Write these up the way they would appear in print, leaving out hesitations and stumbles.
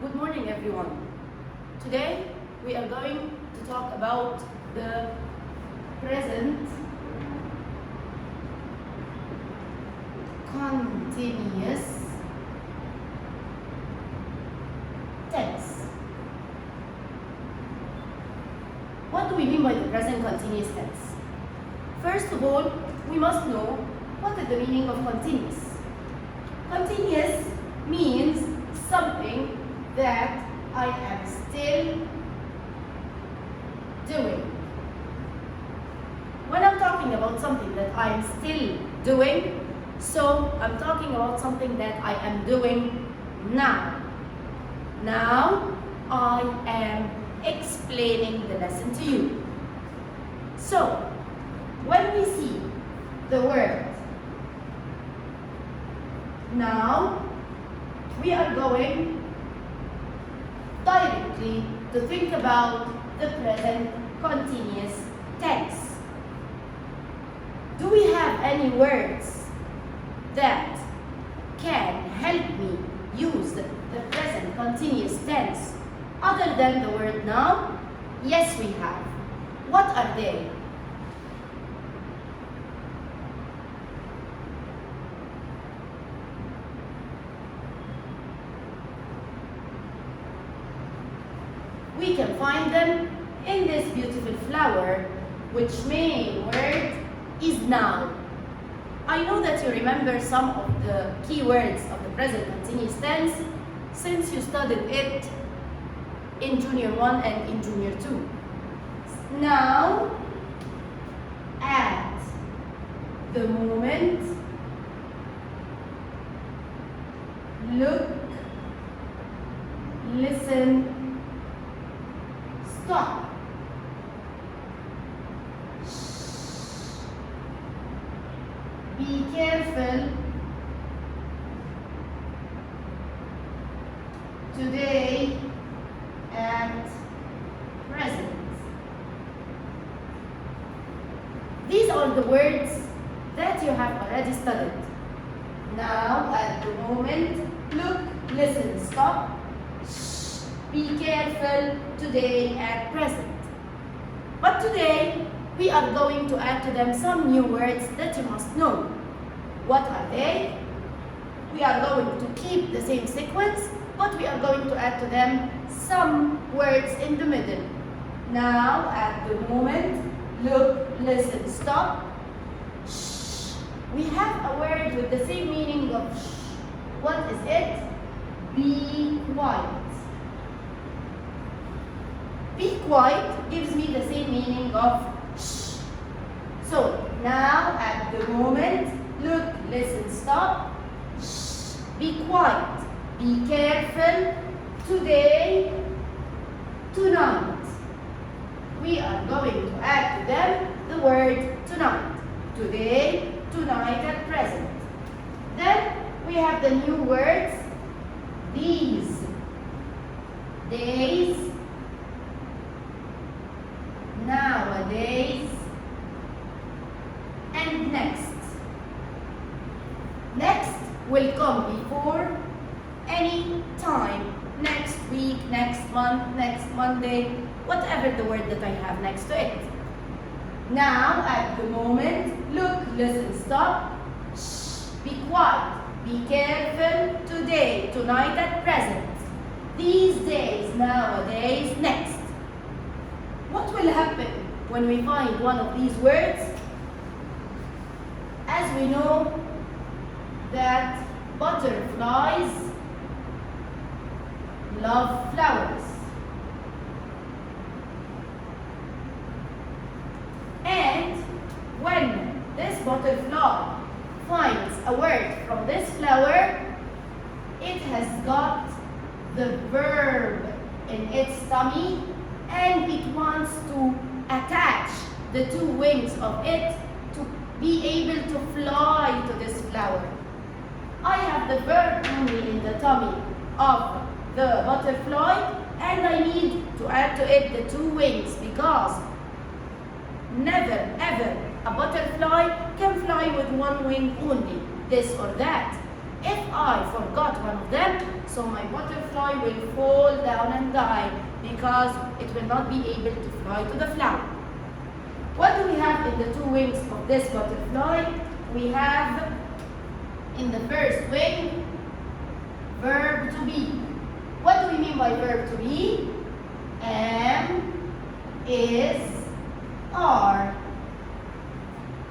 Good morning, everyone. Today we are going to talk about the present continuous tense. What do we mean by the present continuous tense? First of all, we must know what is the meaning of continuous. Continuous means something that I am still doing. When I'm talking about something that I am still doing, so I'm talking about something that I am doing now. Now I am explaining the lesson to you. So when we see the word now, we are going directly to think about the present continuous tense. Do we have any words that can help me use the present continuous tense other than the word now? Yes, we have. What are they? We can find them in this beautiful flower, which main word is now. I know that you remember some of the key words of the present continuous tense since you studied it in Jr1 and in Jr2. Now, at the moment, look, listen, stop. Shh. Be careful. Today at present. These are the words that you have already studied. Now, at the moment, look, listen, stop. Shh. Be careful, today at present. But today, we are going to add to them some new words that you must know. What are they? We are going to keep the same sequence, but we are going to add to them some words in the middle. Now, at the moment, look, listen, stop. Shh. We have a word with the same meaning of shh. What is it? Be quiet. Be quiet gives me the same meaning of shh. So, now at the moment, look, listen, stop. Shh. Be quiet. Be careful. Today, tonight. We are going to add to them the word tonight. Today, tonight, at present. Then we have the new words these days, nowadays, and next. Next will come before any time. Next week, next month, next Monday, whatever the word that I have next to it. Now, at the moment, look, listen, stop. Shh, be quiet, be careful. Today, tonight, at present. These days, nowadays, next. What will happen when we find one of these words? As we know that butterflies love flowers. And when this butterfly finds a word from this flower, it has got the verb in its tummy and it wants to attach the two wings of it to be able to fly to this flower. I have the verb only in the tummy of the butterfly and I need to add to it the two wings because never ever a butterfly can fly with one wing only, this or that. If I forgot one of them, so my butterfly will fall down and die because it will not be able to fly to the flower. What do we have in the two wings of this butterfly? We have in the first wing, verb to be. What do we mean by verb to be? Am, is, are.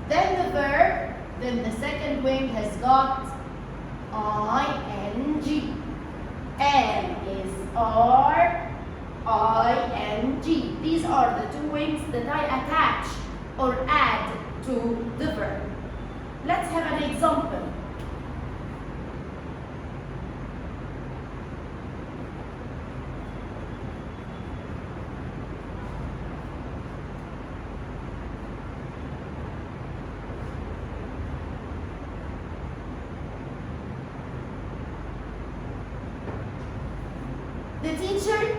Then the verb, then the second wing has got ing. Am, is, are, ing. These are the two wings that I attach or add to the verb. Let's have an example. The teacher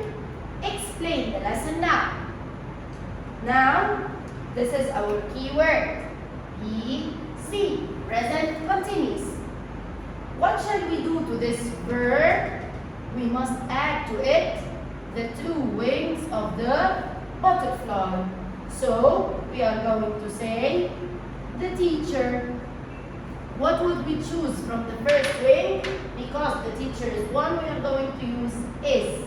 explained the lesson now. Now, this is our key word. Be, present continuous. What shall we do to this verb? We must add to it the two wings of the butterfly. So, we are going to say, the teacher. What would we choose from the first wing? Because the teacher is one, we are going to use is.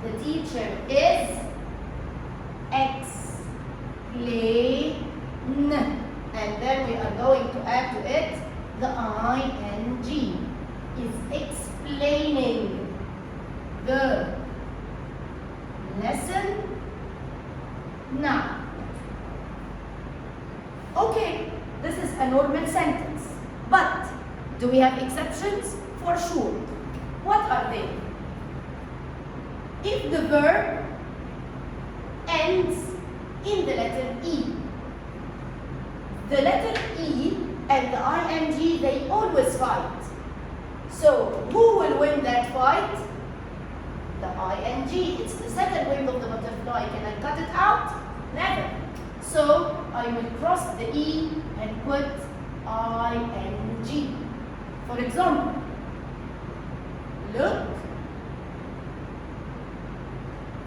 The teacher is explain. And then we are going to add to it the ing. Is explaining the lesson now. Okay, this is a normal sentence. But do we have exceptions? For sure. What are they? If the verb ends in the letter E, the letter E and the ing, they always fight. So, who will win that fight? The ing. It's the second wing of the butterfly. Can I cut it out? Never. So, I will cross the E and put ing. For example, look,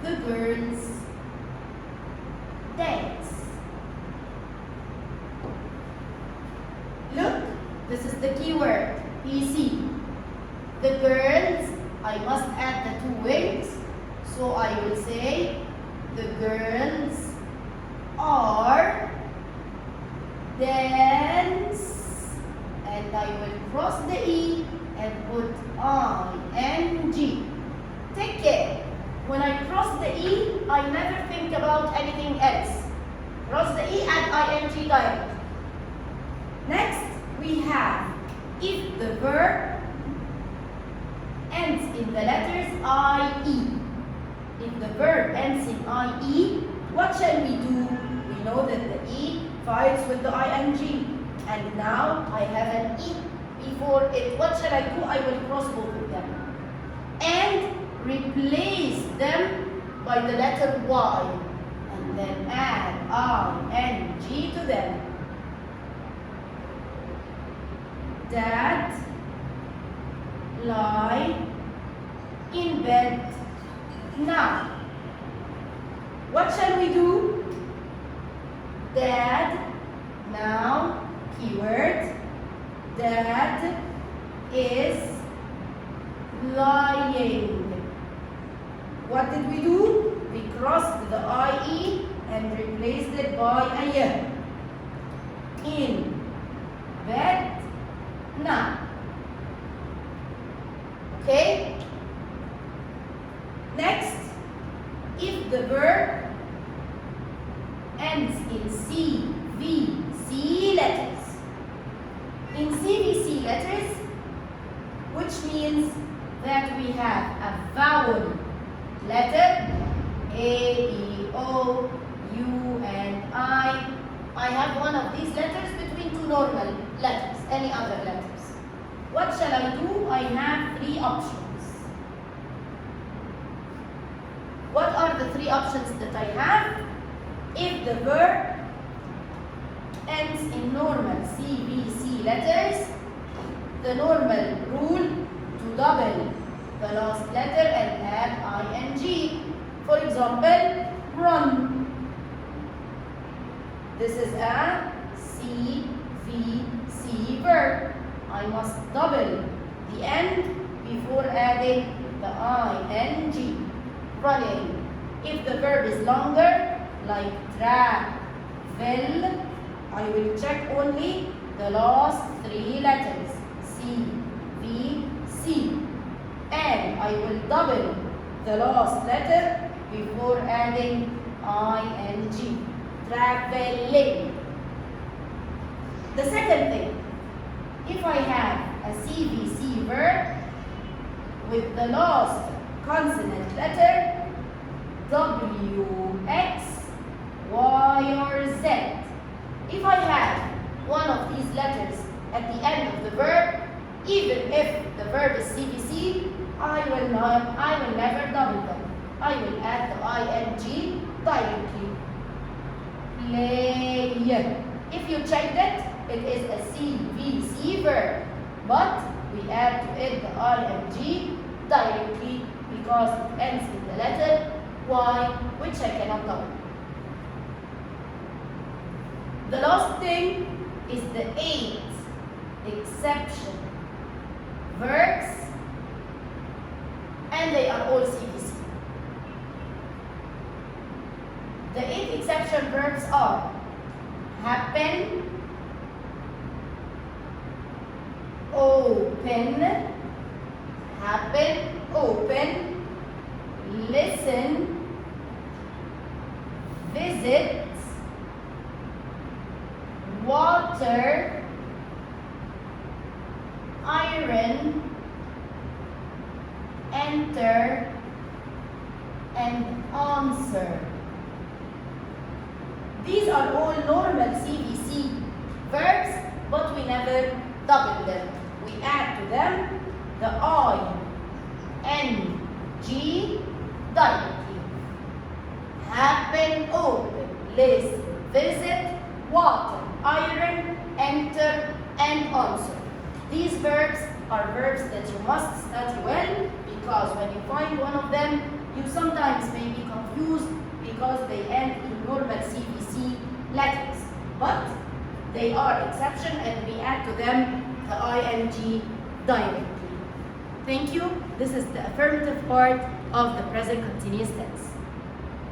the girls dance. Look, this is the key word, PC. The girls, I must add the two wings, so I will say the girls are dance, and I will cross the E and put ing. Take care. When I cross the E, I never think about anything else. Cross the E, add ing direct. Next, we have if the verb ends in the letters IE. If the verb ends in IE, what shall we do? We know that the E fights with the ing. And now I have an E before it. What shall I do? I will cross both of them. And replace them by the letter Y. And then add ing to them. Dad lie in bed now. What shall we do? Dad, now, keyword, Dad is lying. What did we do? We crossed the IE and replaced it by a Y. In bed now. Okay? Next, if the verb ends in CVC letters. In CVC letters, which means that we have a vowel letter, A, E, O, U, and I. I have one of these letters between two normal letters, any other letters. What shall I do? I have three options. What are the three options that I have? If the verb ends in normal CVC letters, the normal rule to double the last letter and add ing. For example, run. This is a CVC verb. I must double the end before adding the ing. Running. If the verb is longer, like travel, I will check only the last 3 letters, C, V, C. And I will double the last letter before adding ing. Traveling. The second thing, if I have a CVC verb with the last consonant letter W, X, Y, or Z. If I have one of these letters at the end of the verb, even if the verb is CVC, I will never double them. I will add the ing directly. Play. If you checked it is a CVC verb, but we add to it the ing directly because it ends with the letter Y, which I cannot double. The last thing is the 8 exception verbs, and they are all CVC. The 8 exception verbs are happen, open, happen, open, listen, visit, water, iron, enter, and answer. These are all normal CVC verbs, but we never double them. We add to them the ing directly. Happen, open, listen, visit, water, iron, enter, and answer. These verbs are verbs that you must study well, because when you find one of them, you sometimes may be confused because they end in normal CVC letters. But they are exception, and we add to them the ing directly. Thank you. This is the affirmative part of the present continuous tense.